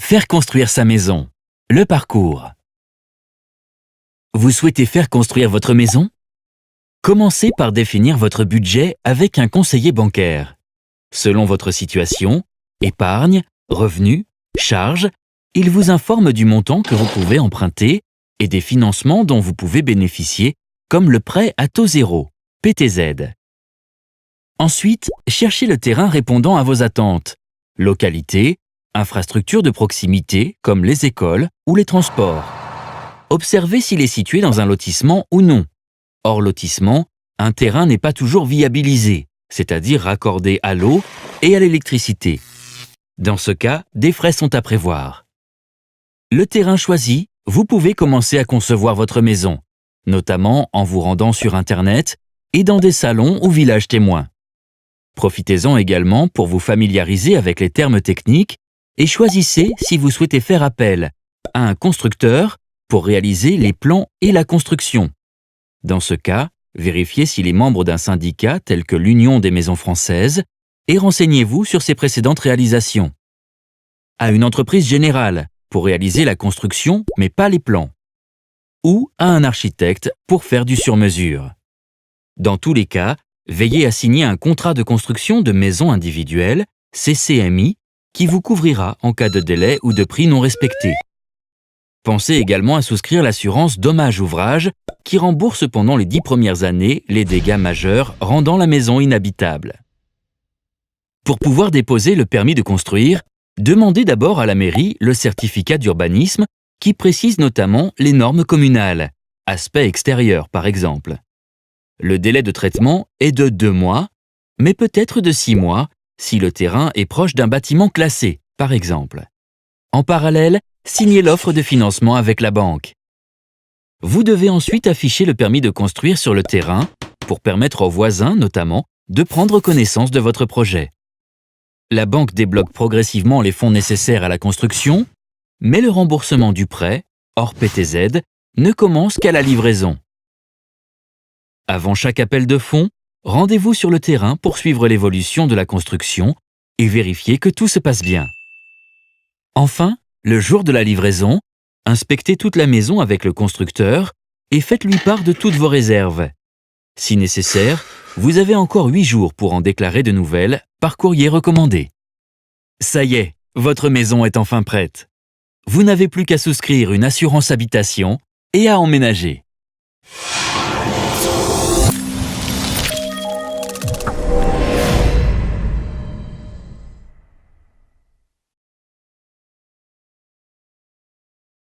Faire construire sa maison. Le parcours. Vous souhaitez faire construire votre maison? Commencez par définir votre budget avec un conseiller bancaire. Selon votre situation, épargne, revenus, charges, il vous informe du montant que vous pouvez emprunter et des financements dont vous pouvez bénéficier, comme le prêt à taux zéro, PTZ. Ensuite, cherchez le terrain répondant à vos attentes. Localité, infrastructures de proximité comme les écoles ou les transports. Observez s'il est situé dans un lotissement ou non. Hors lotissement, un terrain n'est pas toujours viabilisé, c'est-à-dire raccordé à l'eau et à l'électricité. Dans ce cas, des frais sont à prévoir. Le terrain choisi, vous pouvez commencer à concevoir votre maison, notamment en vous rendant sur Internet et dans des salons ou villages témoins. Profitez-en également pour vous familiariser avec les termes techniques et choisissez si vous souhaitez faire appel à un constructeur pour réaliser les plans et la construction. Dans ce cas, vérifiez s'il est membre d'un syndicat tel que l'Union des maisons françaises et renseignez-vous sur ses précédentes réalisations. À une entreprise générale pour réaliser la construction mais pas les plans. Ou à un architecte pour faire du sur-mesure. Dans tous les cas, veillez à signer un contrat de construction de maison individuelle, CCMI, qui vous couvrira en cas de délai ou de prix non respecté. Pensez également à souscrire l'assurance dommages-ouvrages qui rembourse pendant les 10 premières années les dégâts majeurs rendant la maison inhabitable. Pour pouvoir déposer le permis de construire, demandez d'abord à la mairie le certificat d'urbanisme qui précise notamment les normes communales, aspect extérieur par exemple. Le délai de traitement est de 2 mois, mais peut être de 6 mois si le terrain est proche d'un bâtiment classé, par exemple. En parallèle, signez l'offre de financement avec la banque. Vous devez ensuite afficher le permis de construire sur le terrain pour permettre aux voisins, notamment, de prendre connaissance de votre projet. La banque débloque progressivement les fonds nécessaires à la construction, mais le remboursement du prêt, hors PTZ, ne commence qu'à la livraison. Avant chaque appel de fonds, rendez-vous sur le terrain pour suivre l'évolution de la construction et vérifier que tout se passe bien. Enfin, le jour de la livraison, inspectez toute la maison avec le constructeur et faites-lui part de toutes vos réserves. Si nécessaire, vous avez encore 8 jours pour en déclarer de nouvelles par courrier recommandé. Ça y est, votre maison est enfin prête. Vous n'avez plus qu'à souscrire une assurance habitation et à emménager.